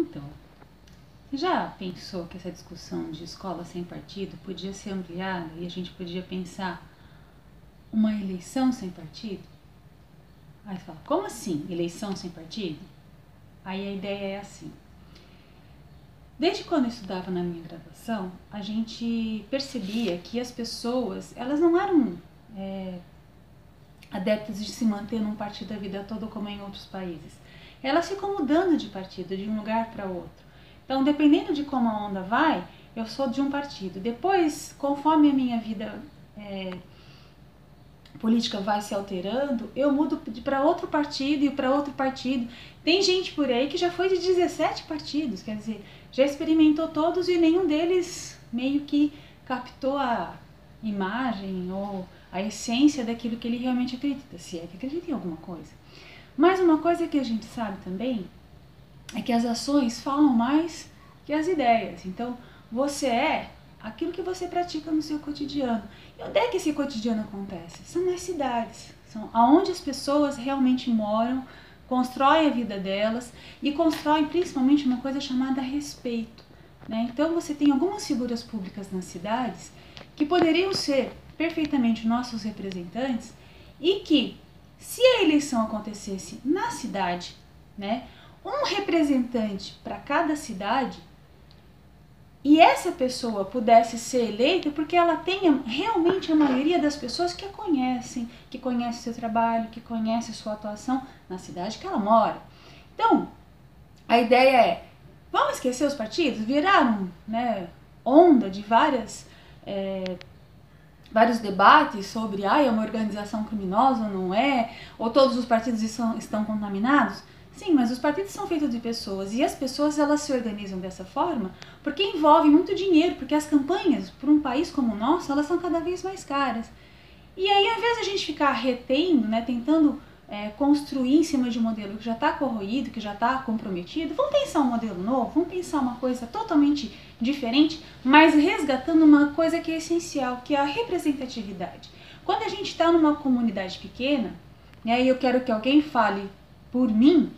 Então, você já pensou que essa discussão de escola sem partido podia ser ampliada e a gente podia pensar uma eleição sem partido? Aí você fala, como assim, eleição sem partido? Aí a ideia é assim. Desde quando eu estudava na minha graduação, a gente percebia que as pessoas, elas não eram adeptas de se manter num partido a vida toda como em outros países. Elas ficam mudando de partido, de um lugar para outro. Então, dependendo de como a onda vai, eu sou de um partido. Depois, conforme a minha vida política vai se alterando, eu mudo para outro partido e para outro partido. Tem gente por aí que já foi de 17 partidos, quer dizer, já experimentou todos e nenhum deles meio que captou a imagem ou a essência daquilo que ele realmente acredita, se é que acredita em alguma coisa. Mas uma coisa que a gente sabe também é que as ações falam mais que as ideias. Então, você é aquilo que você pratica no seu cotidiano. E onde é que esse cotidiano acontece? São nas cidades, são aonde as pessoas realmente moram, constroem a vida delas e constroem principalmente uma coisa chamada respeito, né? Então você tem algumas figuras públicas nas cidades que poderiam ser perfeitamente nossos representantes e que, se a eleição acontecesse na cidade, né, um representante para cada cidade, e essa pessoa pudesse ser eleita porque ela tenha realmente a maioria das pessoas que a conhecem, que conhece seu trabalho, que conhece sua atuação na cidade que ela mora. Então, a ideia é, vamos esquecer os partidos? Viraram, né, onda de vários debates sobre é uma organização criminosa ou não é, ou todos os partidos estão contaminados. Sim, mas os partidos são feitos de pessoas e as pessoas elas se organizam dessa forma porque envolve muito dinheiro, porque as campanhas para um país como o nosso, elas são cada vez mais caras. E aí, ao invés de a gente ficar retendo, né, tentando construir em cima de um modelo que já está corroído, que já está comprometido, vamos pensar um modelo novo, vamos pensar uma coisa totalmente diferente, mas resgatando uma coisa que é essencial, que é a representatividade. Quando a gente está numa comunidade pequena, né, e eu quero que alguém fale por mim,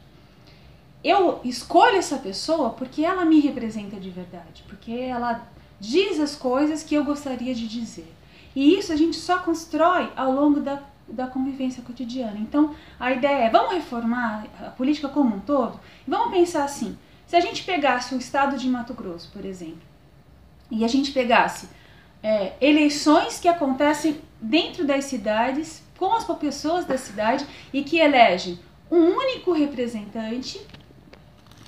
eu escolho essa pessoa porque ela me representa de verdade, porque ela diz as coisas que eu gostaria de dizer. E isso a gente só constrói ao longo da convivência cotidiana. Então, a ideia é, vamos reformar a política como um todo? Vamos pensar assim, se a gente pegasse o estado de Mato Grosso, por exemplo, e a gente pegasse eleições que acontecem dentro das cidades, com as pessoas da cidade, e que elegem um único representante,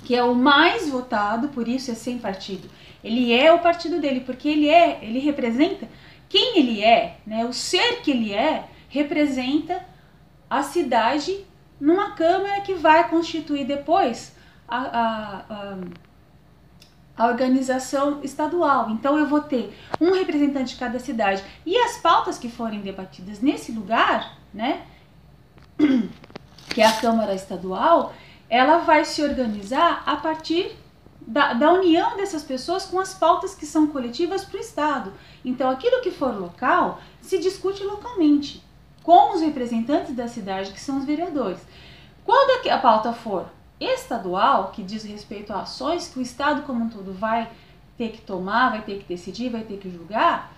que é o mais votado, por isso é sem partido. Ele é o partido dele, porque ele representa quem ele é, né? O ser que ele é, representa a cidade numa Câmara que vai constituir depois a organização estadual. Então eu vou ter um representante de cada cidade. E as pautas que forem debatidas nesse lugar, né, que é a Câmara Estadual, ela vai se organizar a partir da união dessas pessoas com as pautas que são coletivas para o Estado. Então aquilo que for local se discute localmente, com os representantes da cidade, que são os vereadores. Quando a pauta for estadual, que diz respeito a ações que o Estado como um todo vai ter que tomar, vai ter que decidir, vai ter que julgar,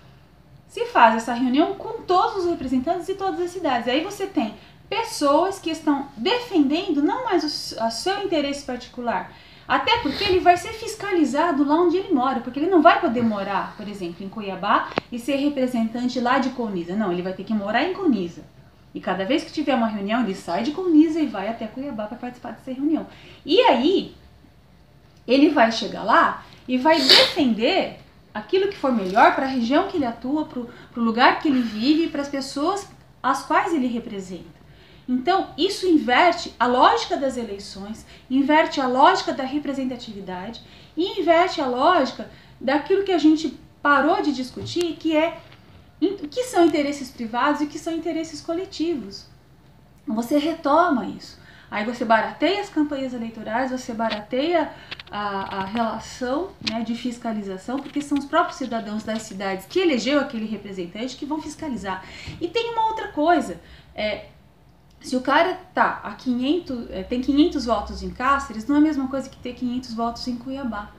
se faz essa reunião com todos os representantes de todas as cidades. Aí você tem pessoas que estão defendendo não mais o seu interesse particular, até porque ele vai ser fiscalizado lá onde ele mora, porque ele não vai poder morar, por exemplo, em Cuiabá e ser representante lá de Colniza. Não, ele vai ter que morar em Colniza. E cada vez que tiver uma reunião, ele sai de Colniza e vai até Cuiabá para participar dessa reunião. E aí, ele vai chegar lá e vai defender aquilo que for melhor para a região que ele atua, para o lugar que ele vive, para as pessoas as quais ele representa. Então, isso inverte a lógica das eleições, inverte a lógica da representatividade e inverte a lógica daquilo que a gente parou de discutir, que são interesses privados e que são interesses coletivos. Você retoma isso. Aí você barateia as campanhas eleitorais, você barateia a relação, né, de fiscalização, porque são os próprios cidadãos das cidades que elegeu aquele representante que vão fiscalizar. E tem uma outra coisa, Se o cara tá a 500, tem 500 votos em Cáceres, não é a mesma coisa que ter 500 votos em Cuiabá,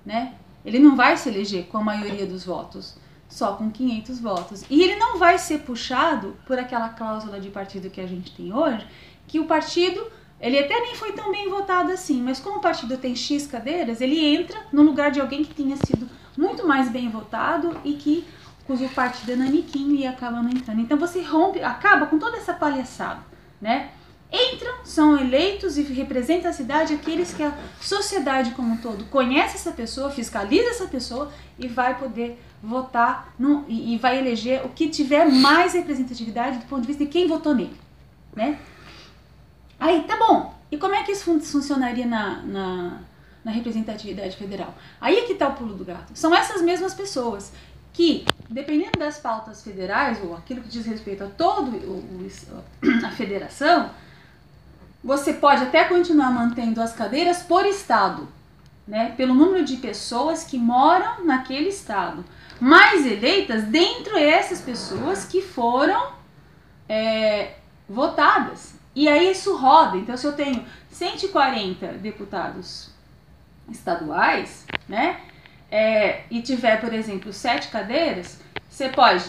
né? Ele não vai se eleger com a maioria dos votos, só com 500 votos. E ele não vai ser puxado por aquela cláusula de partido que a gente tem hoje, que o partido, ele até nem foi tão bem votado assim, mas como o partido tem X cadeiras, ele entra no lugar de alguém que tinha sido muito mais bem votado e que cujo partido é naniquinho e acaba não entrando. Então você rompe, acaba com toda essa palhaçada, né? Entram, são eleitos e representam a cidade aqueles que a sociedade como um todo conhece essa pessoa, fiscaliza essa pessoa e vai poder votar e vai eleger o que tiver mais representatividade do ponto de vista de quem votou nele, né? Aí, tá bom. E como é que isso funcionaria na representatividade federal? Aí é que tá o pulo do gato. São essas mesmas pessoas que, dependendo das pautas federais, ou aquilo que diz respeito a todo a federação, você pode até continuar mantendo as cadeiras por estado, né? Pelo número de pessoas que moram naquele estado, mas eleitas dentro dessas pessoas que foram votadas. E aí isso roda. Então, se eu tenho 140 deputados estaduais, né? E tiver, por exemplo, 7 cadeiras, você pode,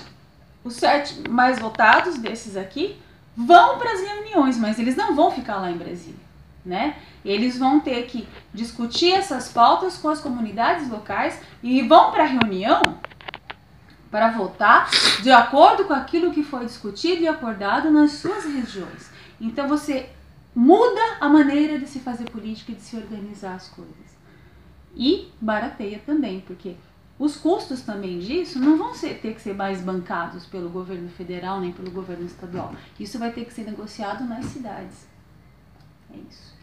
os 7 mais votados desses aqui vão para as reuniões, mas eles não vão ficar lá em Brasília, né? Eles vão ter que discutir essas pautas com as comunidades locais e vão para a reunião para votar de acordo com aquilo que foi discutido e acordado nas suas regiões. Então você muda a maneira de se fazer política e de se organizar as coisas. E barateia também, porque os custos também disso não vão ter que ser mais bancados pelo governo federal nem pelo governo estadual. Isso vai ter que ser negociado nas cidades. É isso.